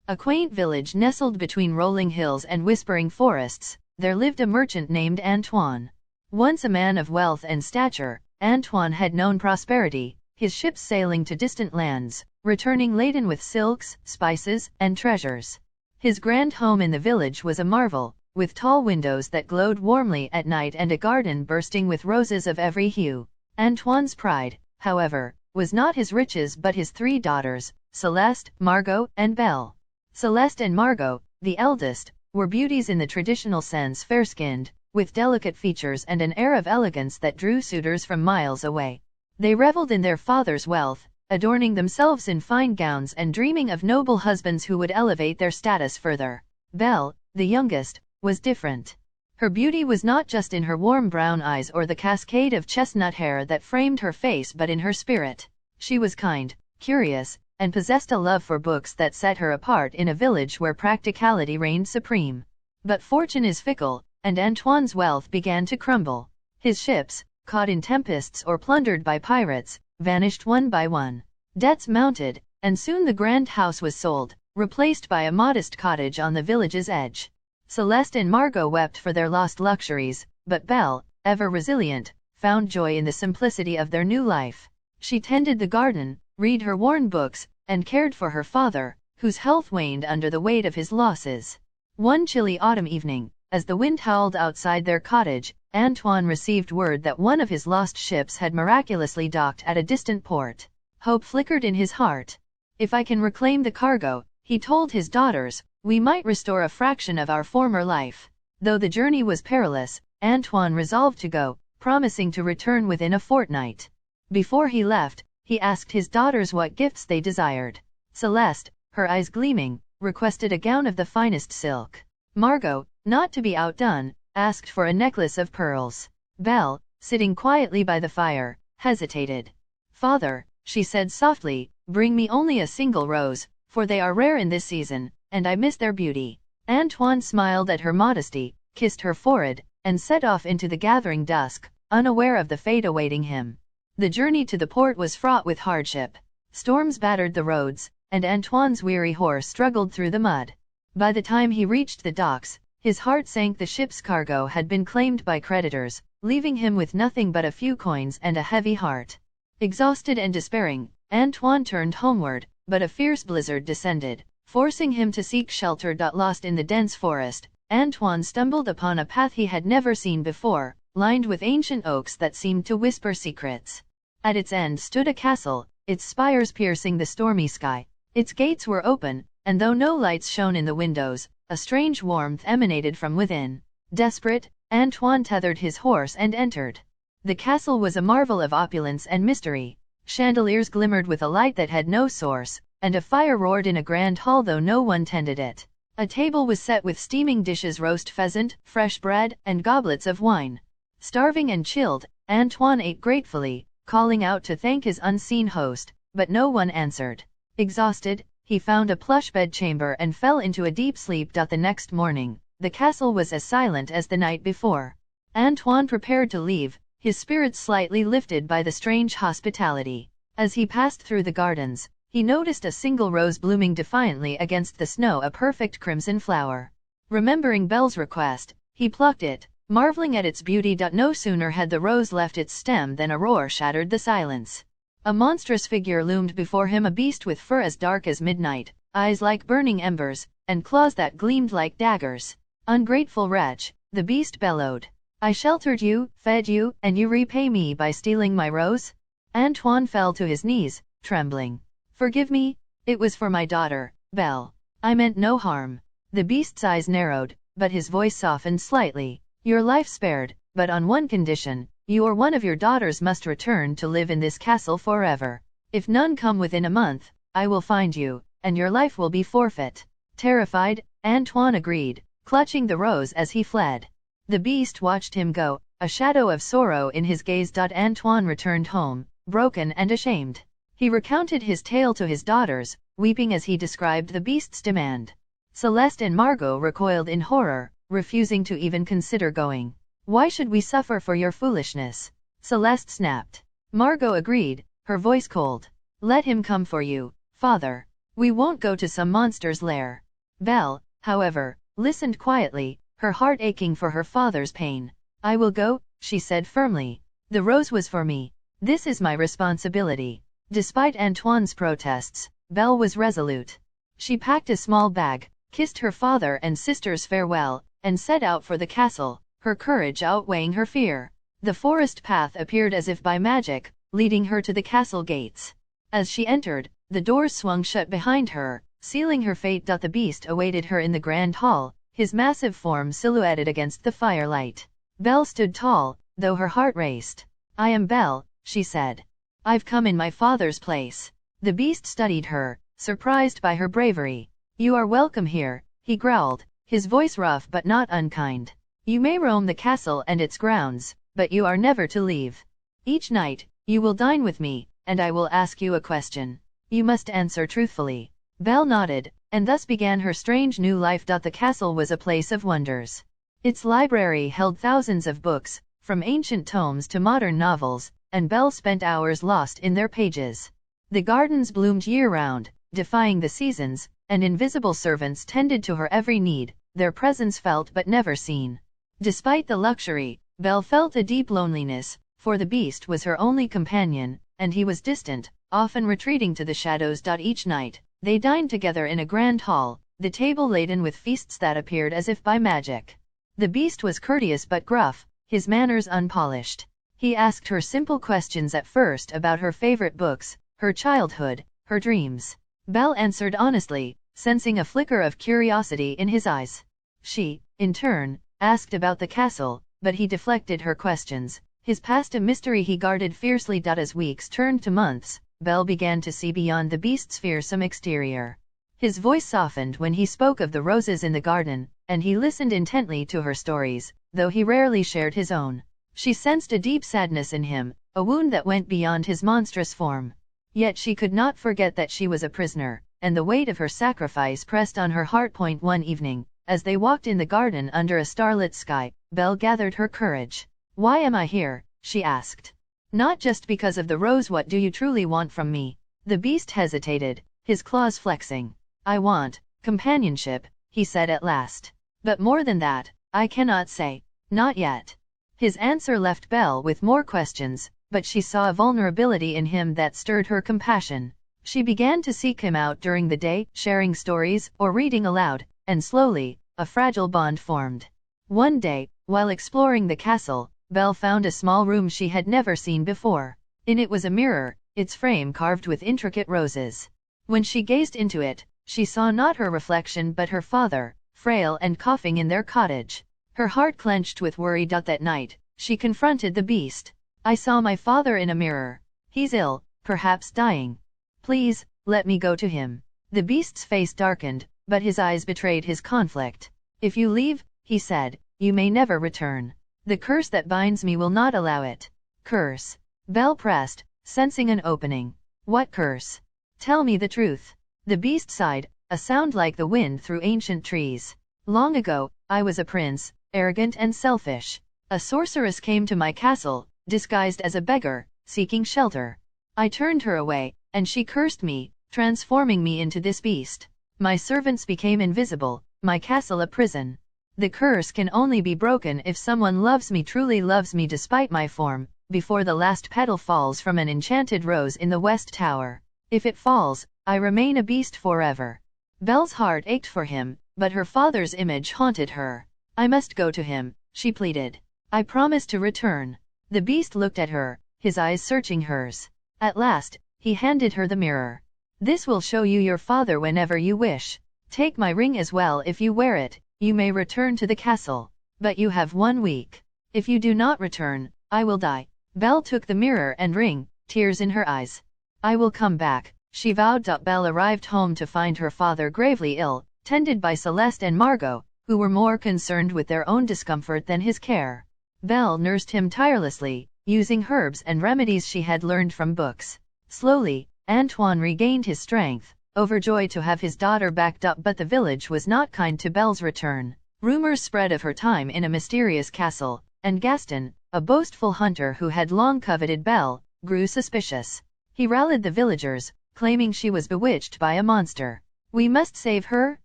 A quaint village nestled between rolling hills and whispering forests, there lived a merchant named Antoine. Once a man of wealth and stature, Antoine had known prosperity, his ships sailing to distant lands, returning laden with silks, spices, and treasures. His grand home in the village was a marvel, with tall windows that glowed warmly at night and a garden bursting with roses of every hue. Antoine's pride, however, was not his riches but his 3 daughters, Celeste, Margot, and Belle. Celeste and Margot, the eldest, were beauties in the traditional sense, fair-skinned, with delicate features and an air of elegance that drew suitors from miles away. They reveled in their father's wealth, adorning themselves in fine gowns and dreaming of noble husbands who would elevate their status further. Belle, the youngest, was different. Her beauty was not just in her warm brown eyes or the cascade of chestnut hair that framed her face but in her spirit. She was kind, curious, and possessed a love for books that set her apart in a village where practicality reigned supreme. But fortune is fickle, and Antoine's wealth began to crumble. His ships, caught in tempests or plundered by pirates, vanished one by one. Debts mounted, and soon the grand house was sold, replaced by a modest cottage on the village's edge. Celeste and Margot wept for their lost luxuries, but Belle, ever resilient, found joy in the simplicity of their new life. She tended the garden, read her worn books, and cared for her father, whose health waned under the weight of his losses. One chilly autumn evening, as the wind howled outside their cottage, Antoine received word that one of his lost ships had miraculously docked at a distant port. Hope flickered in his heart. "If I can reclaim the cargo," he told his daughters, "we might restore a fraction of our former life." Though the journey was perilous, Antoine resolved to go, promising to return within a fortnight. Before he left, he asked his daughters what gifts they desired. Celeste, her eyes gleaming, requested a gown of the finest silk. Margot, not to be outdone, asked for a necklace of pearls. Belle, sitting quietly by the fire, hesitated. "Father," she said softly, "bring me only a single rose, for they are rare in this season, and I miss their beauty." Antoine smiled at her modesty, kissed her forehead, and set off into the gathering dusk, unaware of the fate awaiting him. The journey to the port was fraught with hardship. Storms battered the roads, and Antoine's weary horse struggled through the mud. By the time he reached the docks, his heart sank. The ship's cargo had been claimed by creditors, leaving him with nothing but a few coins and a heavy heart. Exhausted and despairing, Antoine turned homeward, but a fierce blizzard descended, forcing him to seek shelter. Lost in the dense forest, Antoine stumbled upon a path he had never seen before, lined with ancient oaks that seemed to whisper secrets. At its end stood a castle, its spires piercing the stormy sky. Its gates were open, and though no lights shone in the windows, a strange warmth emanated from within. Desperate, Antoine tethered his horse and entered. The castle was a marvel of opulence and mystery. Chandeliers glimmered with a light that had no source, and a fire roared in a grand hall though no one tended it. A table was set with steaming dishes, roast pheasant, fresh bread, and goblets of wine. Starving and chilled, Antoine ate gratefully, calling out to thank his unseen host, but no one answered. Exhausted, he found a plush bedchamber and fell into a deep sleep. The next morning, the castle was as silent as the night before. Antoine prepared to leave, his spirits slightly lifted by the strange hospitality. As he passed through the gardens, he noticed a single rose blooming defiantly against the snow, a perfect crimson flower. Remembering Belle's request, he plucked it, marveling at its beauty. No sooner had the rose left its stem than a roar shattered the silence. A monstrous figure loomed before him, a beast with fur as dark as midnight, eyes like burning embers, and claws that gleamed like daggers. "Ungrateful wretch," the beast bellowed. "I sheltered you, fed you, and you repay me by stealing my rose?" Antoine fell to his knees, trembling. "Forgive me, it was for my daughter, Belle. I meant no harm." The beast's eyes narrowed, but his voice softened slightly. "Your life spared, but on one condition. You or one of your daughters must return to live in this castle forever. If none come within a month, I will find you, and your life will be forfeit." Terrified, Antoine agreed, clutching the rose as he fled. The beast watched him go, a shadow of sorrow in his gaze. Antoine returned home, broken and ashamed. He recounted his tale to his daughters, weeping as he described the beast's demand. Celeste and Margot recoiled in horror, refusing to even consider going. "Why should we suffer for your foolishness?" Celeste snapped. Margot agreed, her voice cold. "Let him come for you, father. We won't go to some monster's lair. Belle, however, listened quietly, her heart aching for her father's pain. I will go, she said firmly. The rose was for me. This is my responsibility. Despite Antoine's protests, Belle was resolute. She packed a small bag, kissed her father and sisters farewell, and set out for the castle, her courage outweighing her fear. The forest path appeared as if by magic, leading her to the castle gates. As she entered, the doors swung shut behind her, sealing her fate. The beast awaited her in the grand hall, his massive form silhouetted against the firelight. Belle stood tall, though her heart raced. I am Belle, she said. I've come in my father's place. The beast studied her, surprised by her bravery. You are welcome here, he growled, his voice rough but not unkind. You may roam the castle and its grounds, but you are never to leave. Each night, you will dine with me, and I will ask you a question. You must answer truthfully. Belle nodded, and thus began her strange new life. The castle was a place of wonders. Its library held thousands of books, from ancient tomes to modern novels, and Belle spent hours lost in their pages. The gardens bloomed year-round, defying the seasons, and invisible servants tended to her every need, their presence felt but never seen. Despite the luxury, Belle felt a deep loneliness, for the beast was her only companion, and he was distant, often retreating to the shadows. Each night, they dined together in a grand hall, the table laden with feasts that appeared as if by magic. The beast was courteous but gruff, his manners unpolished. He asked her simple questions at first about her favorite books, her childhood, her dreams. Belle answered honestly, sensing a flicker of curiosity in his eyes. She, in turn, asked about the castle, but he deflected her questions, his past a mystery he guarded fiercely. As weeks turned to months, Belle began to see beyond the beast's fearsome exterior. His voice softened when he spoke of the roses in the garden, and he listened intently to her stories, though he rarely shared his own. She sensed a deep sadness in him, a wound that went beyond his monstrous form. Yet she could not forget that she was a prisoner, and the weight of her sacrifice pressed on her heart. One evening, as they walked in the garden under a starlit sky, Belle gathered her courage. Why am I here? She asked. Not just because of the rose. What do you truly want from me? The beast hesitated, his claws flexing. I want companionship, he said at last. But more than that, I cannot say. Not yet. His answer left Belle with more questions, but she saw a vulnerability in him that stirred her compassion. She began to seek him out during the day, sharing stories or reading aloud, and slowly, a fragile bond formed. One day, while exploring the castle, Belle found a small room she had never seen before. In it was a mirror, its frame carved with intricate roses. When she gazed into it, she saw not her reflection but her father, frail and coughing in their cottage. Her heart clenched with worry. That night, she confronted the beast. I saw my father in a mirror. He's ill, perhaps dying. Please, let me go to him. The beast's face darkened, but his eyes betrayed his conflict. If you leave, he said, you may never return. The curse that binds me will not allow it. Curse? Belle pressed, sensing an opening. What curse? Tell me the truth. The beast sighed, a sound like the wind through ancient trees. Long ago, I was a prince, arrogant and selfish. A sorceress came to my castle, disguised as a beggar, seeking shelter. I turned her away, and she cursed me, transforming me into this beast. My servants became invisible, my castle a prison. The curse can only be broken if someone loves me, truly loves me despite my form, before the last petal falls from an enchanted rose in the West Tower. If it falls, I remain a beast forever. Belle's heart ached for him, but her father's image haunted her. I must go to him, she pleaded. I promise to return. The beast looked at her, his eyes searching hers. At last, he handed her the mirror. This will show you your father whenever you wish. Take my ring as well. If you wear it, you may return to the castle. But you have 1 week. If you do not return, I will die. Belle took the mirror and ring, tears in her eyes. I will come back, she vowed. Belle arrived home to find her father gravely ill, tended by Celeste and Margot, who were more concerned with their own discomfort than his care. Belle nursed him tirelessly, using herbs and remedies she had learned from books. Slowly, Antoine regained his strength, overjoyed to have his daughter backed up. But the village was not kind to Belle's return. Rumors spread of her time in a mysterious castle, and Gaston, a boastful hunter who had long coveted Belle, grew suspicious. He rallied the villagers, claiming she was bewitched by a monster. "We must save her,"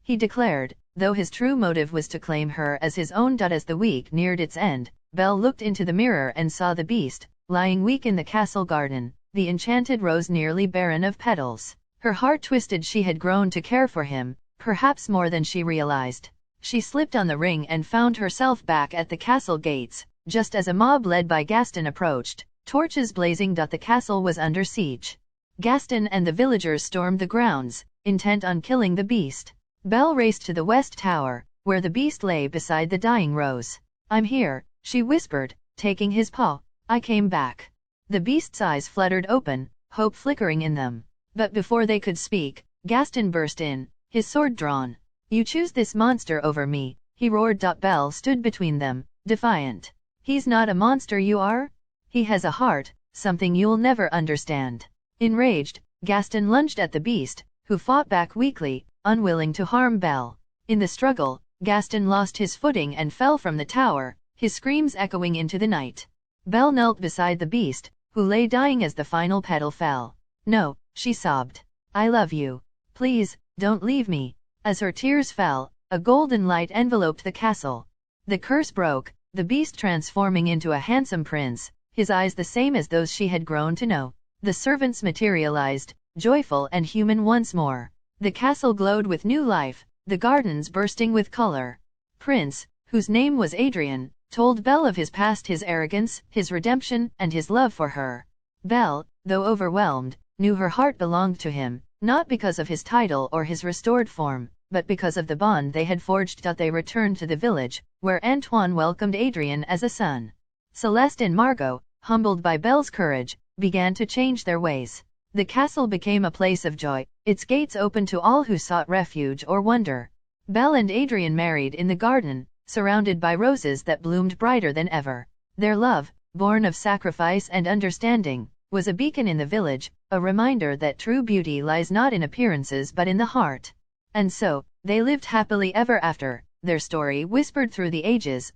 he declared, though his true motive was to claim her as his own. As the week neared its end, Belle looked into the mirror and saw the beast, lying weak in the castle garden, the enchanted rose nearly barren of petals. Her heart twisted. She had grown to care for him, perhaps more than she realized. She slipped on the ring and found herself back at the castle gates, just as a mob led by Gaston approached, torches blazing. The castle was under siege. Gaston and the villagers stormed the grounds, intent on killing the beast. Belle raced to the west tower, where the beast lay beside the dying rose. "I'm here," she whispered, taking his paw. "I came back." The beast's eyes fluttered open, hope flickering in them. But before they could speak, Gaston burst in, his sword drawn. "You choose this monster over me," he roared. Belle stood between them, defiant. "He's not a monster, you are? He has a heart, something you'll never understand." Enraged, Gaston lunged at the beast, who fought back weakly, unwilling to harm Belle. In the struggle, Gaston lost his footing and fell from the tower, his screams echoing into the night. Belle knelt beside the beast, who lay dying as the final petal fell. "No," she sobbed. "I love you. Please, don't leave me." As her tears fell, a golden light enveloped the castle. The curse broke, the beast transforming into a handsome prince, his eyes the same as those she had grown to know. The servants materialized, joyful and human once more. The castle glowed with new life, the gardens bursting with color. Prince, whose name was Adrien, told Belle of his past, his arrogance, his redemption, and his love for her. Belle, though overwhelmed, knew her heart belonged to him, not because of his title or his restored form, but because of the bond they had forged. They returned to the village, where Antoine welcomed Adrien as a son. Celeste and Margot, humbled by Belle's courage, began to change their ways. The castle became a place of joy, its gates open to all who sought refuge or wonder. Belle and Adrien married in the garden, surrounded by roses that bloomed brighter than ever. Their love, born of sacrifice and understanding, was a beacon in the village, a reminder that true beauty lies not in appearances but in the heart. And so, they lived happily ever after, their story whispered through the ages,